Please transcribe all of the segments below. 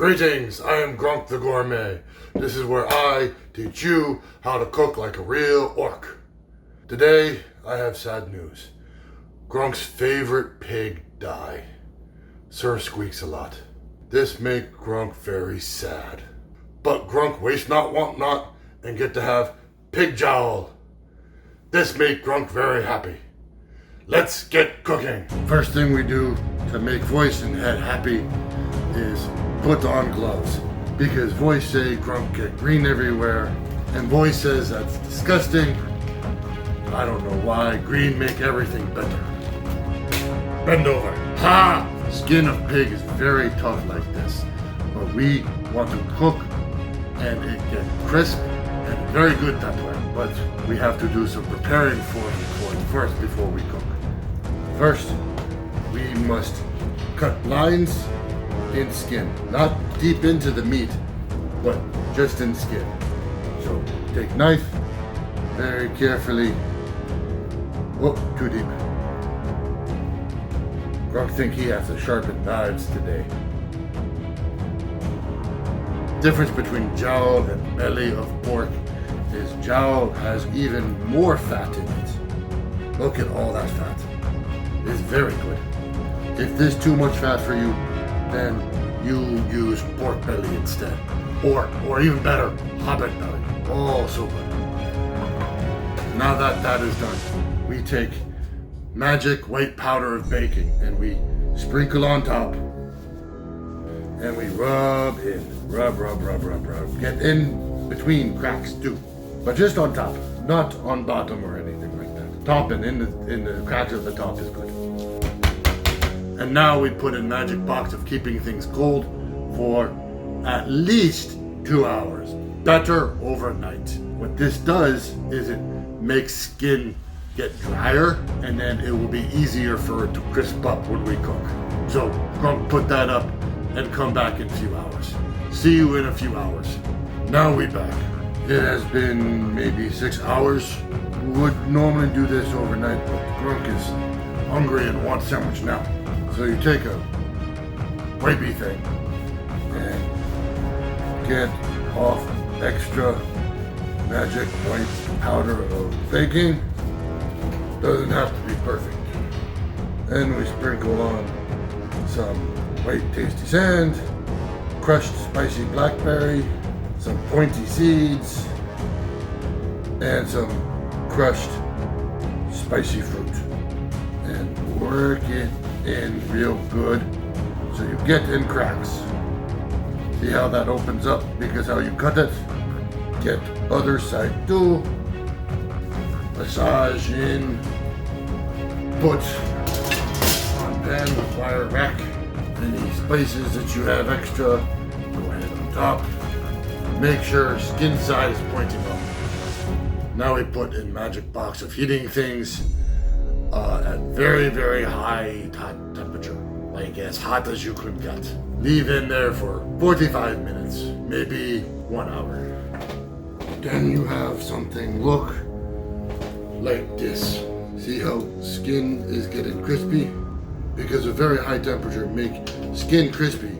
Greetings, I am Gronk the Gore-May. This is where I teach you how to cook like a real orc. Today, I have sad news. Gronk's favorite pig died. Sir squeaks a lot. This make Gronk very sad. But Gronk waste not, want not, and get to have pig jowl. This make Gronk very happy. Let's get cooking. First thing we do to make voice and head happy is put on gloves. Because voice say Gronk get green everywhere, and voice says that's disgusting. I don't know why. Green make everything better. Bend over. Ha! Skin of pig is very tough like this, but we want to cook and it get crisp and very good that way. But we have to do some preparing for it first before we cook. First, we must cut lines in skin, not deep into the meat, but just in skin. So take knife, very carefully. Oh, too deep. Gronk think he has to sharpen knives today. Difference between jowl and belly of pork is jowl has even more fat in it. Look at all that fat. It's very good. If there's too much fat for you, then you use pork belly instead. Or even better, hobbit belly. Oh, so good. Now that that is done, we take magic white powder of baking and we sprinkle on top. And we rub in. Rub. Get in between cracks too. But just on top, not on bottom or anything like that. Top and in the cracks of the top is good. And now we put in magic box of keeping things cold for at least 2 hours. Better overnight. What this does is it makes skin get drier, and then it will be easier for it to crisp up when we cook. So Gronk put that up and come back in a few hours. See you in a few hours. Now we back. It has been maybe 6 hours. We would normally do this overnight, but Gronk is hungry and wants sandwich now. So you take a wipey thing and get off extra magic white powder of baking. Doesn't have to be perfect. Then we sprinkle on some white tasty sand, crushed spicy blackberry, some pointy seeds, and some crushed spicy fruit. And work it in real good so you get in cracks. See how that opens up because how you cut it? Get other side too. Massage in. Put on pan with wire rack. Any spices that you have extra, go ahead on top. Make sure skin side is pointing up. Now we put in magic box of heating things at very, very high temperature. Like as hot as you could get. Leave in there for 45 minutes, maybe 1 hour. Then you have something look like this. See how skin is getting crispy? Because a very high temperature make skin crispy.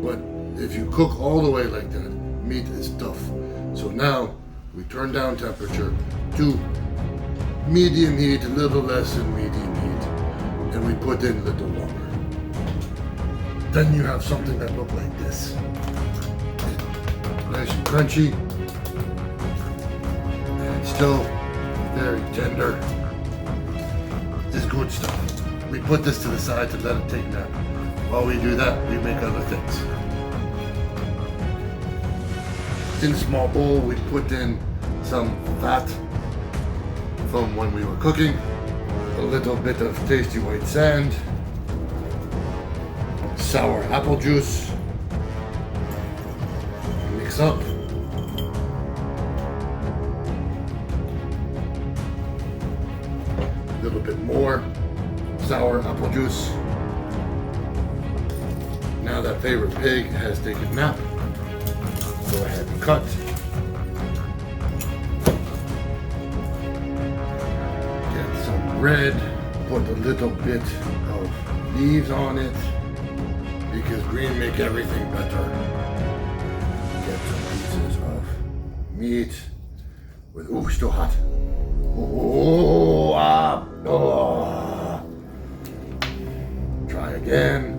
But if you cook all the way like that, meat is tough. So now we turn down temperature to medium heat, a little less than medium heat, and we put in a little longer. Then you have something that looks like this. Nice and crunchy, and still very tender. This is good stuff. We put this to the side to let it take nap. While we do that, we make other things. In a small bowl, we put in some fat from when we were cooking, a little bit of tasty white sand, sour apple juice, mix up, a little bit more sour apple juice. Now that favorite pig has taken a nap, go ahead and cut. Get some bread, put a little bit of leaves on it because green make everything better. meat with, ooh, still hot. Oh. Try again.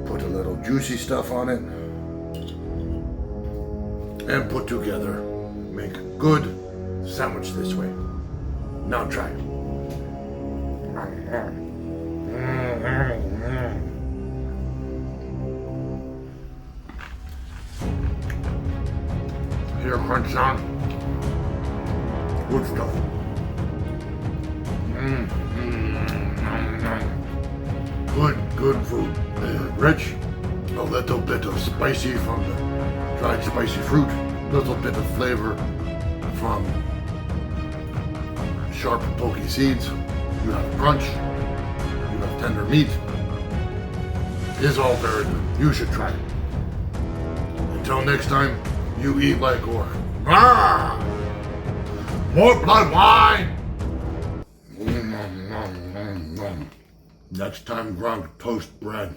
Put a little juicy stuff on it. And put together. Make a good sandwich this way. Now try. Hear a crunch sound? Good stuff. Good food. Rich. A little bit of spicy from the dried spicy fruit. A little bit of flavor from sharp pokey seeds. You have crunch. You have tender meat. It's all very good. You should try it. Until next time, you eat like Gore. More blood wine! Next time, Gronk, toast bread.